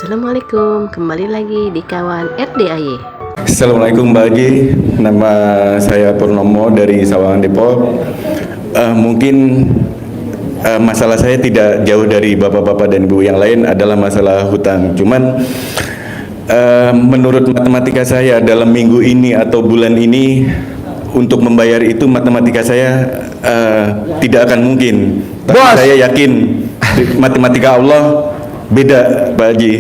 Assalamualaikum, kembali lagi di kawan RDAY. Assalamualaikum Mbak Haji, nama saya Purnomo dari Sawangan Depok. Mungkin masalah saya tidak jauh dari bapak-bapak dan ibu yang lain, adalah masalah hutang. Cuman menurut matematika saya dalam minggu ini atau bulan ini untuk membayar itu, matematika saya tidak akan mungkin. Tapi saya yakin matematika Allah beda Pak Haji.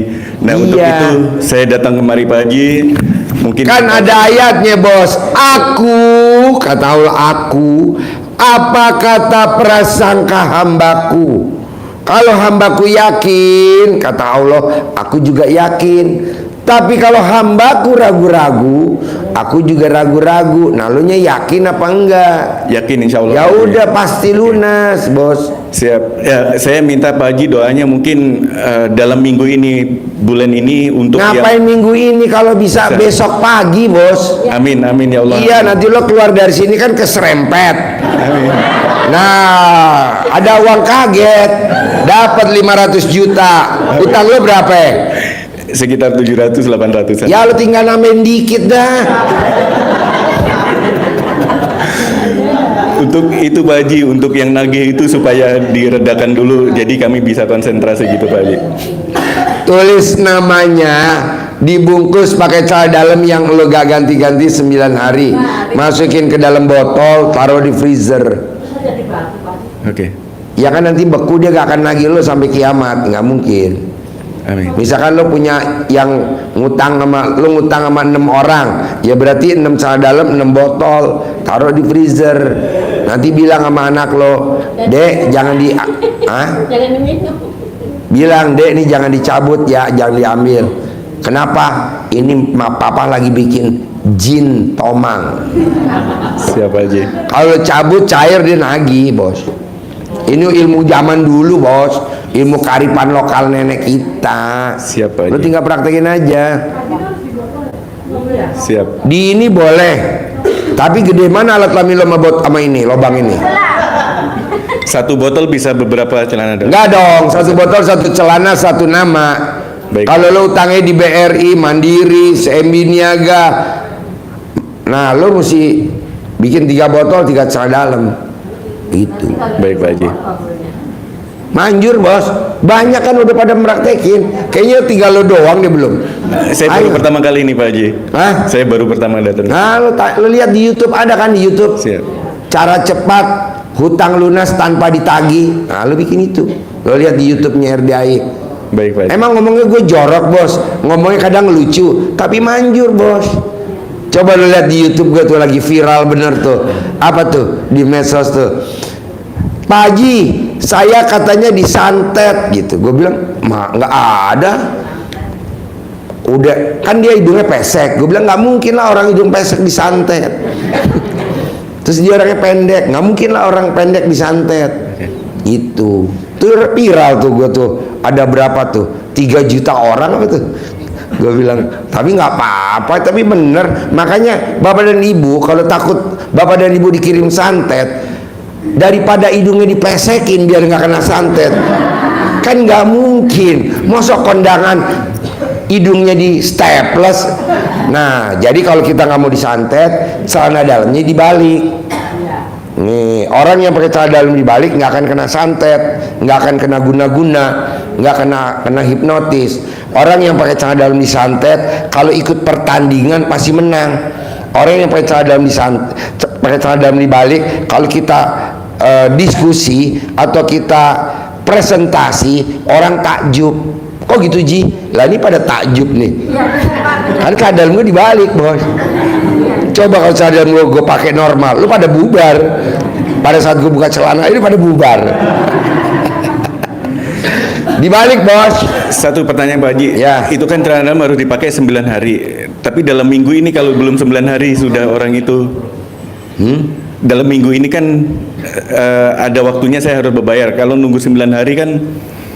Nah untuk itu saya datang kemari Pak Haji. Mungkin kan ada ayatnya bos. Kata Allah, aku apa kata prasangka hambaku. Kalau hambaku yakin, kata Allah, aku juga yakin. Tapi kalau hambaku ragu-ragu, aku juga ragu-ragu. Nah, lu nya yakin apa enggak? Yakin insya Allah. Ya udah pasti lunas, bos. Siap. Ya, saya minta Pak Haji doanya mungkin dalam minggu ini, bulan ini untuk. Ngapain minggu ini kalau bisa besok pagi, bos? Amin, amin ya Allah. Iya, nanti lo keluar dari sini kan keserempet. Amin. Nah, ada uang kaget, dapat 500 juta. Utang lo berapa? Sekitar 700-800. Ya lo tinggal nambahin dikit dah. Untuk itu Pak Haji, untuk yang nagih itu supaya diredakan dulu, jadi kami bisa konsentrasi gitu Pak Haji. Tulis namanya, dibungkus pakai celana dalam yang lo gak ganti-ganti 9 hari. Masukin ke dalam botol, taruh di freezer. Oke. Ya kan nanti beku, dia gak akan nagih lo sampai kiamat, nggak mungkin. Amin. Misalkan lo punya yang ngutang sama 6 orang, ya berarti 6 celana dalam, 6 botol, taruh di freezer. Nanti bilang sama anak lo, Dek jangan Jangan diminum. bilang Dek ini jangan dicabut ya, jangan diambil. Kenapa? Ini papa lagi bikin jin tomang. Siapa Haji? Kalau cabut cair dia nagih, bos. Ini ilmu zaman dulu, bos. Ilmu kearifan lokal nenek kita. Siapa Lu Haji? tinggal praktekin aja. Siap. Di ini boleh. Tapi gede mana alat kelamin lo sama ini, lobang ini? Satu botol bisa beberapa celana dalam. Enggak dong, satu botol, satu celana, satu nama. Baik. Kalau lo utangnya di BRI, Mandiri, CMB Niaga, nah lo mesti bikin 3 botol, 3 celana dalam. Itu. Baik Pak Haji. Manjur bos, banyak kan udah pada meraktekin. Kayaknya tinggal lo doang deh belum. Saya baru pertama kali ini Pak Haji. Hah? Saya baru pertama datang. Nah lo lihat di YouTube, ada kan di YouTube. Siap. Cara cepat hutang lunas tanpa ditagih. Nah lo bikin itu. Lo lihat di YouTube-nya RDAI. Baik Pak Haji. Emang ngomongnya gue jorok bos, ngomongnya kadang lucu, tapi manjur bos. Coba lo lihat di YouTube gue tuh lagi viral bener tuh. Apa tuh di medsos tuh? Pak Haji, saya katanya disantet gitu. Gue bilang, nggak ada. Udah, kan dia hidungnya pesek. Gue bilang nggak mungkin lah orang hidung pesek disantet. Terus dia orangnya pendek, nggak mungkin lah orang pendek disantet. Itu viral tuh gue tuh. Ada berapa tuh? 3 juta orang apa tuh? Gue bilang, tapi nggak apa-apa, tapi bener. Makanya bapak dan ibu kalau takut bapak dan ibu dikirim santet, daripada hidungnya dipesekin biar nggak kena santet, kan nggak mungkin. Mosok kondangan hidungnya di staples. Nah, jadi kalau kita nggak mau disantet, celana dalamnya dibalik. Nih, orang yang pakai celana dalam dibalik nggak akan kena santet, nggak akan kena guna-guna, nggak kena hipnotis. Orang yang pakai celana dalam disantet, kalau ikut pertandingan pasti menang. Orang yang pakai celana dalam pakai celana dalam dibalik, kalau kita diskusi atau kita presentasi, orang takjub. Kok gitu Ji? Lah ini pada takjub nih. Kan keadaan gue dibalik bos. Coba kalau celana dalam gue pakai normal, lu pada bubar. Pada saat gue buka celana ini pada bubar. Dibalik bos. Satu pertanyaan Pak Haji. Ya. Itu kan celana dalam harus dipakai 9 hari. Tapi dalam minggu ini kalau belum 9 hari sudah orang itu. Dalam minggu ini kan ada waktunya saya harus berbayar. Kalau nunggu 9 hari kan.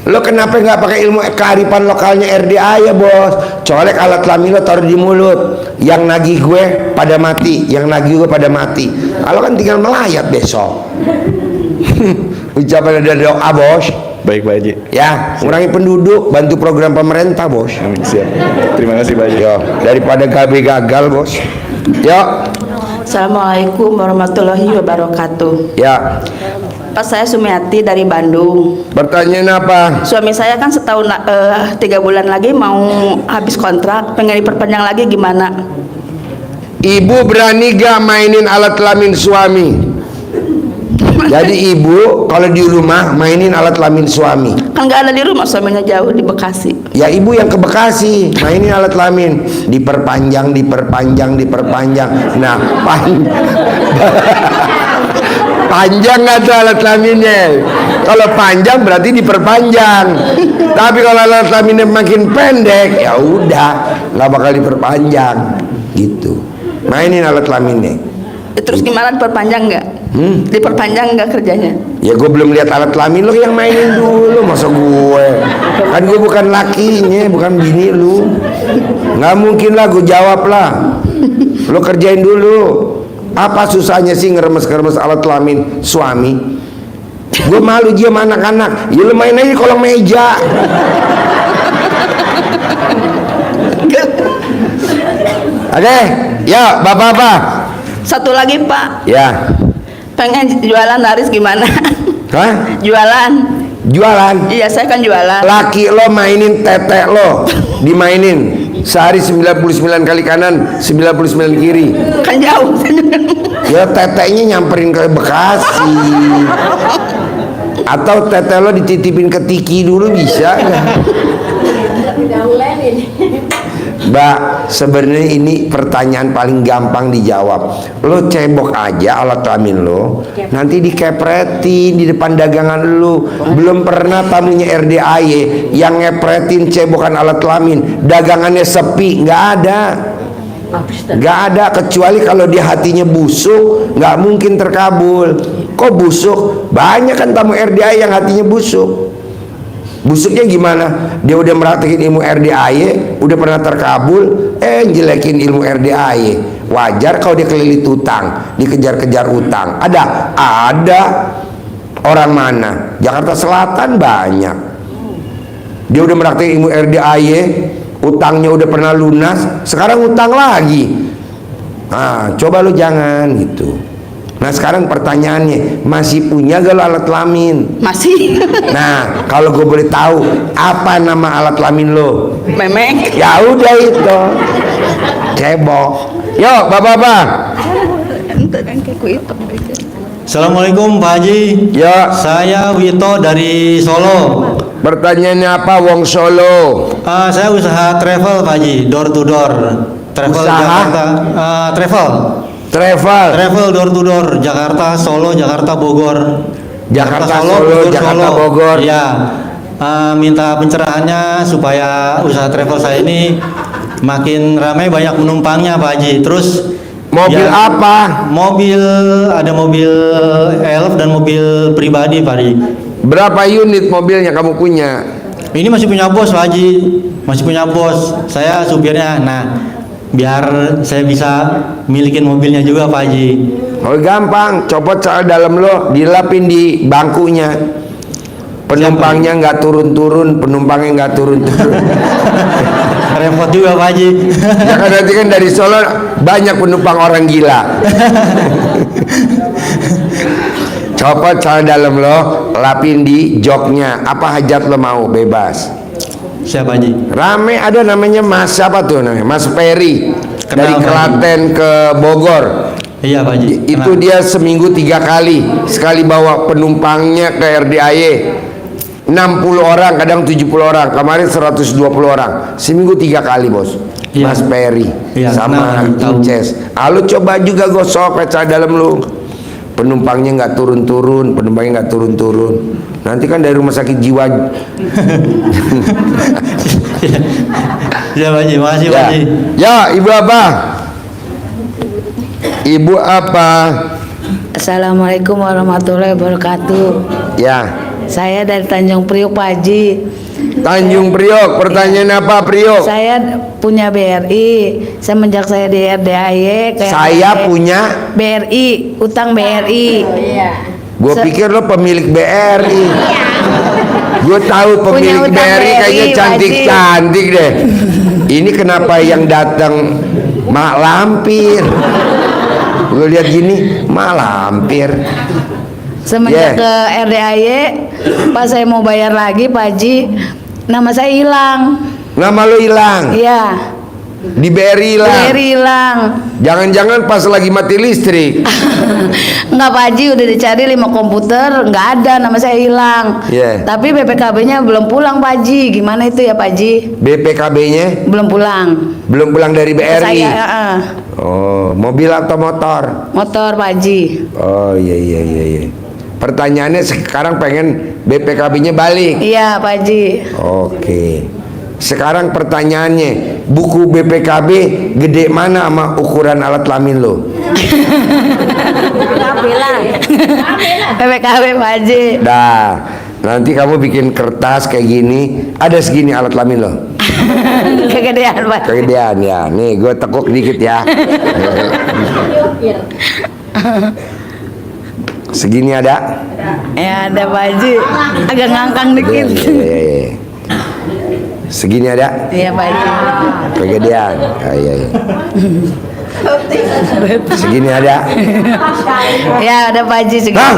Lo kenapa nggak pakai ilmu kearifan lokalnya RDA ya bos? Colek alat kelamin lo taruh di mulut. Yang nagih gue pada mati, yang nagih gue pada mati. Kalau kan tinggal melayat besok. Ucapan dari doa bos. Baik Pak Haji. Ya, ngurangi penduduk, bantu program pemerintah, Bos. Amin, siap. Terima kasih Pak Haji. Yo, daripada KB gagal, Bos. Yo. Assalamualaikum warahmatullahi wabarakatuh. Ya. Pak, saya Sumiati dari Bandung. Pertanyaan apa? Suami saya kan setahun 3 bulan lagi mau habis kontrak, pengen diperpanjang lagi, gimana? Ibu berani gak mainin alat kelamin suami? Jadi ibu kalau di rumah mainin alat kelamin suami. Kan nggak ada di rumah, suaminya jauh di Bekasi. Ya ibu yang ke Bekasi mainin alat kelamin, diperpanjang. Nah, panjang nggak tuh alat kelaminnya? Kalau panjang berarti diperpanjang. Tapi kalau alat kelaminnya makin pendek, ya udah nggak bakal diperpanjang. Gitu. Mainin alat kelaminnya. Terus gimana, diperpanjang nggak? Diperpanjang nggak kerjanya? Ya gue belum lihat alat kelamin lo yang mainin dulu, masa gue? Kan gue bukan lakinya, bukan bini lu. Nggak mungkin lah, gue jawab lah. Lo kerjain dulu. Apa susahnya sih ngeremes-ngeremes alat kelamin suami? Gue malu dia sama anak-anak. Ya lo main aja di kolong meja. Oke, ya bapak-bapak. Satu lagi Pak, Ya. pengen jualan laris gimana? Hah? Jualan. Jualan. Iya, saya kan jualan. Laki lo mainin tete lo, dimainin sehari 99 kali kanan, 99 kiri. Kan jauh. Ya tetenya nyamperin ke Bekasi. Atau tete lo dititipin ke Tiki dulu bisa nggak? Mbak, sebenarnya ini pertanyaan paling gampang dijawab. Lo cebok aja alat kelamin lo, nanti dikepretin di depan dagangan lo. Belum pernah tamunya RDAY yang ngepretin cebokan alat kelamin, dagangannya sepi, nggak ada. Nggak ada, kecuali kalau dia hatinya busuk, nggak mungkin terkabul. Kok busuk? Banyak kan tamu RDAY yang hatinya busuk. Busuknya gimana? Dia udah merhatiin ilmu RDAY, udah pernah terkabul, jelekin ilmu RDAY. Wajar kalau dia kelilit utang, dikejar-kejar utang. Ada orang mana? Jakarta Selatan banyak. Dia udah merhatiin ilmu RDAY, utangnya udah pernah lunas, sekarang utang lagi. Nah, coba lu jangan gitu. Nah sekarang pertanyaannya, masih punya gak lo alat kelamin? Masih. Nah kalau gue boleh tahu, apa nama alat kelamin lo? Memek. Ya udah itu, cebok. Yo bapak-bapak. Assalamualaikum Pak Haji. Ya. Saya Wito dari Solo. Pertanyaannya apa, Wong Solo? Saya usaha travel Pak Haji, door to door. Travel Usaha? Jakarta. Travel door to door, Jakarta, Solo, Jakarta, Bogor. Jakarta, Solo, Jakarta, Bogor. Ya. Minta pencerahannya supaya usaha travel saya ini makin ramai, banyak penumpangnya Pak Haji. Terus Mobil ya, apa? ada mobil elf dan mobil pribadi Pak Haji. Berapa unit mobilnya kamu punya? Ini masih punya bos Pak Haji, masih punya bos. Saya supirnya. Nah, biar saya bisa milikin mobilnya juga Pak Haji. Oh gampang, copot soal dalam lo, dilapin di bangkunya. Penumpangnya nggak turun-turun, penumpangnya nggak turun-turun. Repot juga Pak Haji. Ya kan nanti kan dari Solo banyak penumpang orang gila. Copot soal dalam lo, lapin di joknya. Apa hajat lo mau, bebas. Siapa Haji? Rame ada namanya Mas siapa tuh namanya? Mas Peri. Dari Kenal, Pak Klaten ke Bogor. Iya Pak Haji. Itu Kenal. dia seminggu 3 kali. Sekali bawa penumpangnya ke RDAY 60 orang, kadang 70 orang. Kemarin 120 orang. Seminggu 3 kali bos. Iya. Mas Peri Iya, sama kenal, tahu. Inces. Lu coba juga gosok kaca dalam lu. Penumpangnya nggak turun-turun, penumpangnya nggak turun-turun. Nanti kan dari rumah sakit jiwa. Siapa Haji? Makasih Pak Ya, Haji. ya ibu apa? Ibu apa? Assalamualaikum warahmatullahi wabarakatuh. Ya, Saya dari Tanjung Priok Pak Haji. Tanjung Priok. Pertanyaan apa Priok? Saya punya BRI. Semenjak saya di RDAY Saya punya. BRI, utang BRI. Gue pikir lo pemilik BRI. Gue tahu Punya pemilik utang BRI kayaknya BRI, cantik-cantik deh. Ini kenapa yang datang mak lampir? Lu lihat gini, mak lampir. Semenjak Yeah. ke RDAY, pas saya mau bayar lagi Pak Haji, nama saya hilang. Nama lu hilang, Iya, di BRI hilang. BRI hilang. Jangan-jangan pas lagi mati listrik. Enggak Pak Haji, udah dicari 5 komputer, nggak ada, nama saya hilang. Iya. Tapi BPKB-nya belum pulang Pak Haji. Gimana itu ya Pak Haji? BPKB-nya Belum pulang. belum pulang dari BRI. Saya Oh, mobil atau motor? motor Pak Haji. Oh iya. Pertanyaannya sekarang pengen BPKB-nya balik. Iya Pak Haji. Oke. Sekarang pertanyaannya, buku BPKB gede mana sama ukuran alat kelamin lo? BPKB Pak Haji. Dah, nanti kamu bikin kertas kayak gini, ada segini alat kelamin lo. Kegedean Pak. Kegedean ya. Nih, gue tekuk dikit ya. Segini ada? Ya ada Pak Haji. Agak ngangkang dikit. Iya. Segini ada? Iya Pak Haji. Kegedean. Iya. Segini ada? Ya ada Pak Haji segitu. Hah?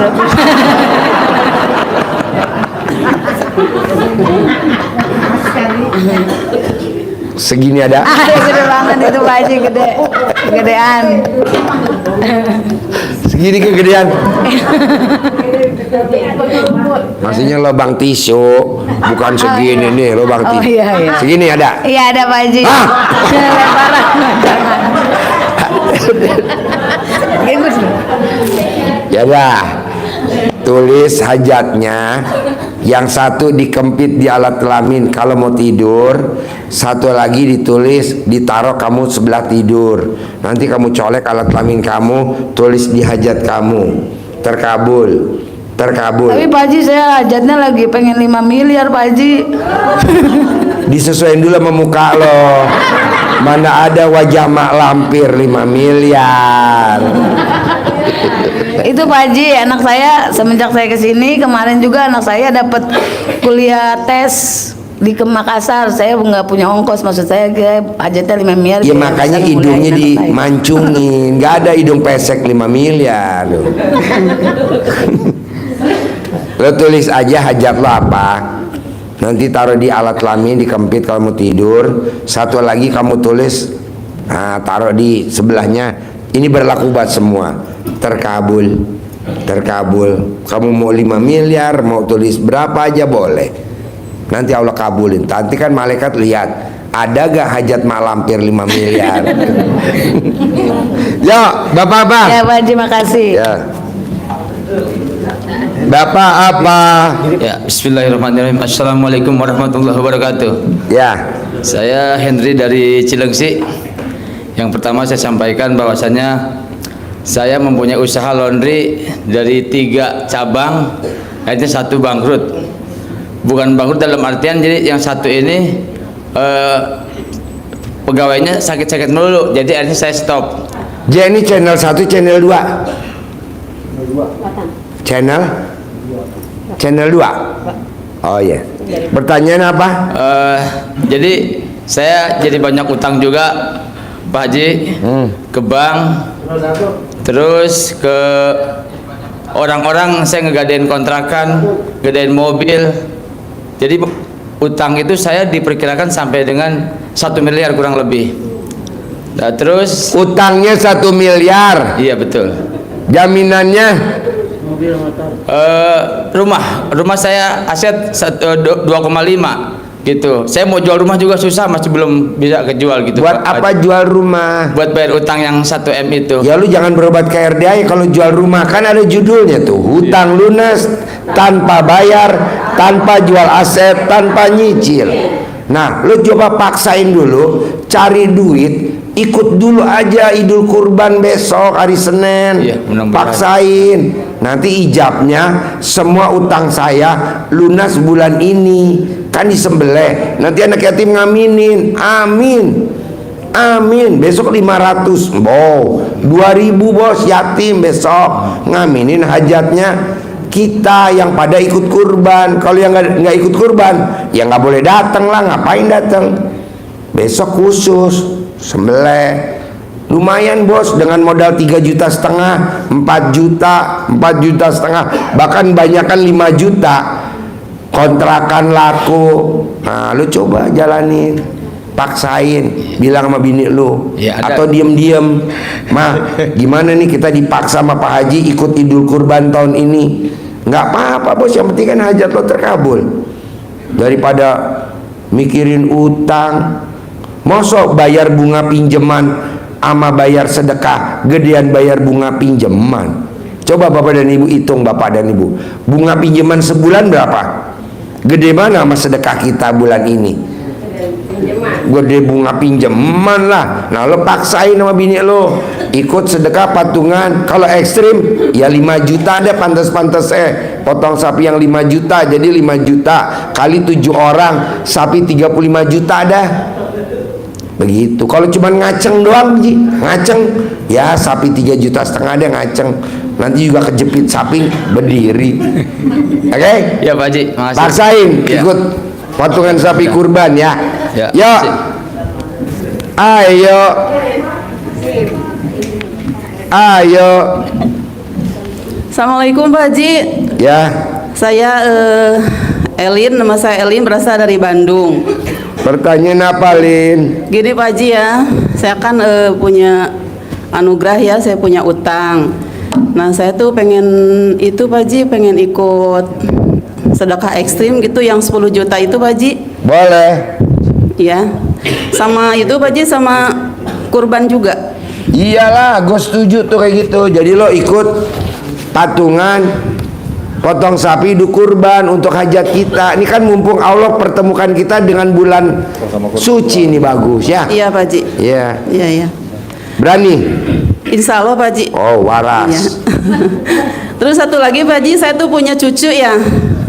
Segini ada? Ada gede banget itu Pak Haji, gede. Kegedean. Segini kegedean. Maksudnya lubang tisu, bukan segini nih lubang Oh, tisu. iya. Segini ada? Iya ada Pak Haji. Hah? Lebaran. Ya dah. Tulis hajatnya. Yang satu dikempit di alat kelamin kalau mau tidur, satu lagi ditulis ditaruh kamu sebelah tidur. Nanti kamu colek alat kelamin kamu, tulis di hajat kamu. Terkabul. Tapi Pak Haji saya hajatnya lagi pengen 5 miliar Pak Haji. Disesuaikan dulu sama muka lo. Mana ada wajah mak lampir 5 miliar. Itu Pak Haji, anak saya semenjak saya kesini kemarin juga anak saya dapat kuliah tes di Makassar. Saya nggak punya ongkos, maksud saya hajatnya 5 miliar. Ya biar makanya bisa hidungnya ngulain anak saya. dimancungin. Nggak ada hidung pesek 5 miliar. Lo tulis aja hajat lo apa. Nanti taruh di alat kelamin, dikempit kalau mau tidur. Satu lagi kamu tulis, nah, taruh di sebelahnya. Ini berlaku buat semua. Terkabul. Kamu mau 5 miliar, mau tulis berapa aja boleh. Nanti Allah kabulin. Nanti kan malaikat lihat, ada gak hajat mak lampir 5 miliar. Yo, bapak-bapak. Ya Pak Haji, makasih. Ya. Bapak apa? Ya, bismillahirrahmanirrahim. Assalamualaikum warahmatullahi wabarakatuh. Ya. Saya Henry dari Cilengsi. Yang pertama saya sampaikan bahwasannya saya mempunyai usaha laundry dari 3 cabang, akhirnya 1 bangkrut. Bukan bangkrut dalam artian jadi yang satu ini pegawainya sakit-sakit melulu, jadi akhirnya saya stop. Jenny channel 1, channel 2. Channel 2. Oh iya. Pertanyaan apa? Jadi saya jadi banyak utang juga Pak Haji, ke bank, terus ke orang-orang saya ngegadain kontrakan, gedain mobil. Jadi utang itu saya diperkirakan sampai dengan 1 miliar kurang lebih. Nah, terus Utangnya 1 miliar. iya betul. Jaminannya Rumah saya aset 2,5 gitu. Saya mau jual rumah juga susah, masih belum bisa kejual gitu. buat Pak apa Haji. jual rumah? Buat bayar utang yang 1 M itu. Ya lu jangan berobat ke RDA kalau jual rumah, kan ada judulnya tuh, hutang lunas tanpa bayar, tanpa jual aset, tanpa nyicil. Nah, lu coba paksain dulu, cari duit, ikut dulu aja Idul Kurban besok hari Senin. Iya, mudah-mudahan. Paksain. Nanti ijabnya semua utang saya lunas bulan ini. Kan disembelih. Nanti anak yatim ngaminin. Amin. Amin. Besok 500. Wow. 2000 bos yatim besok ngaminin hajatnya. kita yang pada ikut kurban. Kalau yang nggak ikut kurban, ya nggak boleh datang lah. Ngapain datang? Besok khusus sembelih. Lumayan bos, dengan modal 3,5 juta, 4 juta, 4 juta setengah, bahkan banyakan 5 juta. Kontrakan laku. Nah, lu coba jalanin, paksain, bilang sama bini lu, Ya, ada. atau diem-diem, mah gimana nih kita dipaksa sama Pak Haji ikut Idul Kurban tahun ini. Nggak apa-apa bos, yang penting kan hajat lo terkabul. Daripada mikirin utang, mosok bayar bunga pinjaman ama bayar sedekah gedean bayar bunga pinjaman. Coba bapak dan ibu hitung, bapak dan ibu, bunga pinjaman sebulan berapa? Gede mana sama sedekah kita bulan ini? Gede bunga pinjaman lah. Nah lo paksain sama bini lo ikut sedekah patungan. Kalau ekstrim ya 5 juta ada, pantas-pantas potong sapi yang 5 juta, jadi 5 juta kali 7 orang, sapi 35 juta ada. Begitu. Kalau cuma ngaceng doang, ngaceng ya sapi 3,5 juta ada ngaceng. Nanti juga kejepit sapi berdiri. Oke? Okay? Ya Pak Haji, makasih. Paksain Ya. ikut potongan sapi kurban ya. Ya, Yo. makasih. Ayo. Ayo. Assalamualaikum Pak Haji. Ya. Saya Elin, nama saya Elin, berasal dari Bandung. Pertanyaan apa, Lin? Gini Pak Haji ya, saya kan punya anugerah ya, saya punya utang. Nah saya tuh pengen itu Pak Haji, pengen ikut sedekah ekstrim gitu yang 10 juta itu Pak Haji. Boleh. Ya, sama itu Pak Haji, sama kurban juga. Iyalah, gue setuju tuh kayak gitu. Jadi lo ikut patungan, potong sapi du kurban untuk hajat kita. Ini kan mumpung Allah pertemukan kita dengan bulan suci, ini bagus ya. Iya Pak Haji. Iya. Iya iya. Berani? Insya Allah Pak Haji. Oh, waras. Iya. Terus satu lagi Pak Haji, saya tuh punya cucu ya.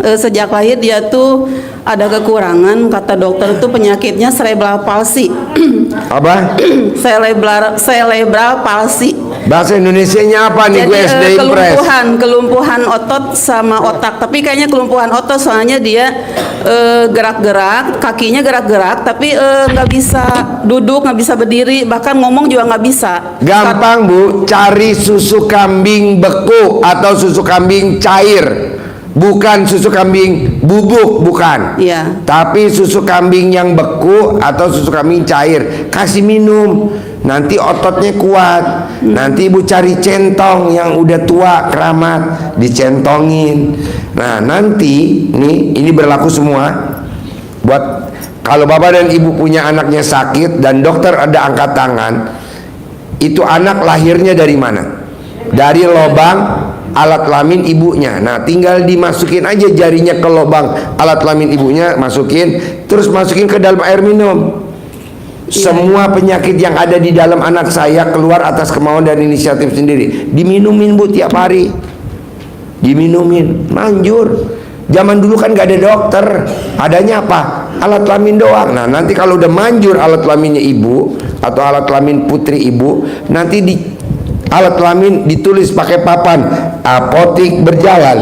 Sejak lahir dia tuh ada kekurangan, kata dokter itu penyakitnya cerebral palsy. Apa? cerebral palsy. Bahasa Indonesianya apa nih? Jadi Gue SD Impres. kelumpuhan otot sama otak. Tapi kayaknya kelumpuhan otot, soalnya dia gerak-gerak, kakinya gerak-gerak, tapi nggak bisa duduk, nggak bisa berdiri, bahkan ngomong juga nggak bisa. Gampang Bu, cari susu kambing beku atau susu kambing cair. Bukan susu kambing bubuk, bukan. Iya. Tapi susu kambing yang beku atau susu kambing cair, kasih minum. Nanti ototnya kuat. Nanti ibu cari centong yang udah tua keramat, dicentongin. Nah nanti nih, ini berlaku semua. Buat kalau bapak dan ibu punya anaknya sakit dan dokter ada angkat tangan, itu anak lahirnya dari mana? Dari lubang alat kelamin ibunya. Nah tinggal dimasukin aja jarinya ke lubang alat kelamin ibunya, masukin, terus masukin ke dalam air minum. Semua penyakit yang ada di dalam anak saya keluar atas kemauan dan inisiatif sendiri. Diminumin Bu tiap hari. Diminumin, manjur. Zaman dulu kan gak ada dokter, adanya apa? Alat kelamin doang. Nah nanti kalau udah manjur alat kelaminnya ibu atau alat kelamin putri ibu, nanti di alat kelamin ditulis pakai papan apotik berjalan.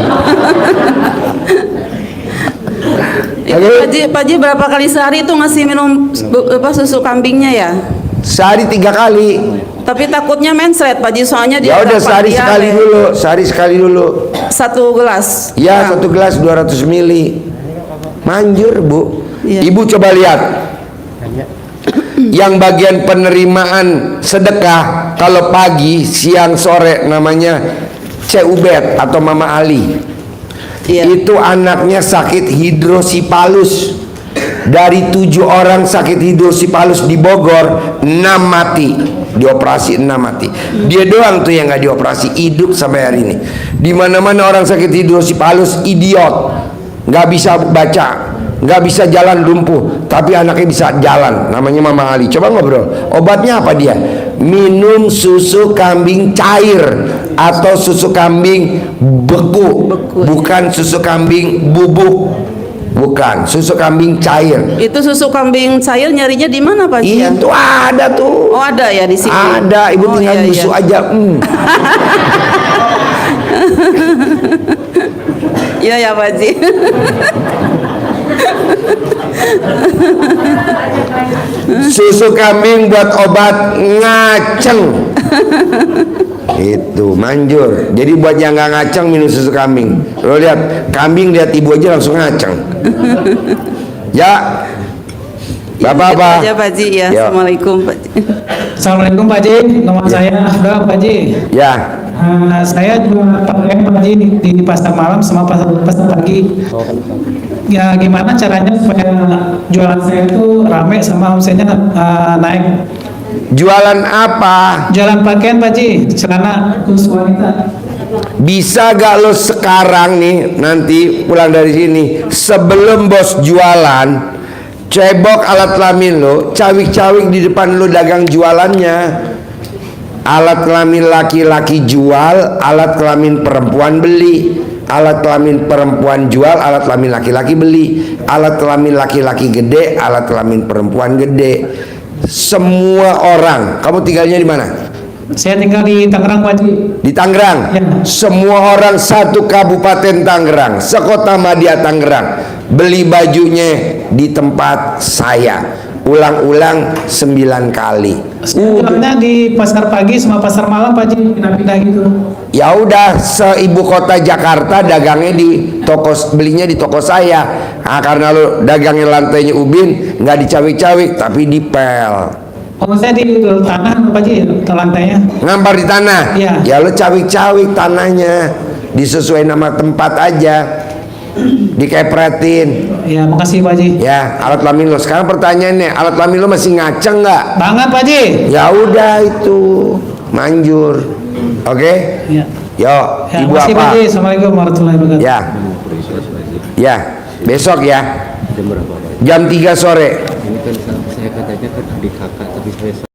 Itu Pak Haji berapa kali sehari itu ngasih minum susu kambingnya ya? Sehari 3 kali. Tapi takutnya mensret Pak Haji, soalnya dia Ya udah gampang sehari diare. sekali dulu, sehari sekali dulu. 1 gelas. Ya, Nah, 1 gelas 200 mili. Manjur Bu. Iya. Ibu coba lihat. Yang bagian penerimaan sedekah kalau pagi, siang, sore namanya Cubet atau Mama Ali. Iya. Itu anaknya sakit hidrosipalus. Dari 7 orang sakit hidrosipalus di Bogor, 6 mati. Dioperasi 6 mati. Dia doang tuh yang nggak dioperasi, hidup sampai hari ini. Di mana-mana orang sakit hidrosipalus idiot, nggak bisa baca, nggak bisa jalan, lumpuh, tapi anaknya bisa jalan. Namanya Mama Ali. Coba ngobrol. Obatnya apa dia? Minum susu kambing cair atau susu kambing beku. Bukan susu kambing bubuk. Bukan, susu kambing cair. Itu susu kambing cair nyarinya di mana Pak Haji? Itu ada tuh. Oh ada ya di sini. Ada, ibu Oh, tinggal iya, busuk iya. aja. Iya ya Pak Haji. Susu kambing buat obat ngaceng. Itu manjur. Jadi buat yang nggak ngaceng minum susu kambing. Lo lihat kambing, lihat ibu aja langsung ngaceng. Ya, Bapak apa? Aja Pak Haji ya. Ya. Assalamualaikum Pak Haji. Assalamualaikum Pak Haji, nama saya Afda Pak Haji. Ya, Saya juga pakaian Pak Haji di pasar malam sama pasar pagi. Ya gimana caranya supaya jualan saya itu rame sama omsetnya naik? jualan apa? Jualan pakaian Pak Haji, celana khusus wanita. Bisa gak lo sekarang nih nanti pulang dari sini sebelum bos jualan cebok alat kelamin lo, cawik-cawik di depan lo dagang jualannya. Alat kelamin laki-laki jual, alat kelamin perempuan beli. Alat kelamin perempuan jual, alat kelamin laki-laki beli. Alat kelamin laki-laki gede, alat kelamin perempuan gede. Semua orang, kamu tinggalnya di mana? Saya tinggal di Tangerang Pak Haji. Di Tangerang. Ya. Semua orang satu kabupaten Tangerang, sekota Madia Tangerang, beli bajunya di tempat saya. Ulang-ulang 9 kali. Jualannya di pasar pagi sama pasar malam Pak Haji, pindah-pindah gitu. Ya udah, seibu kota Jakarta dagangnya di toko, belinya di toko saya. Nah, karena lo dagangnya lantainya ubin, nggak dicawik-cawik tapi dipel. Oh saya di tanah Pak Haji, lantainya. Ngampar di tanah. Iya. Ya lo cawik-cawik tanahnya, disesuaikan nama tempat aja, dikepretin. Ya makasih Pak Haji. Ya, alat kelamin lo. Sekarang pertanyaannya, alat kelamin lo masih ngaceng nggak? Banget Pak Haji. Ya udah itu manjur. Oke? Ya. Yo, Ya, ibu makasih Pak apa? Haji. Assalamualaikum warahmatullahi wabarakatuh. Ya. Ya, besok ya. Jam 3 sore. Ini kan saya katanya kan adik kakak tapi saya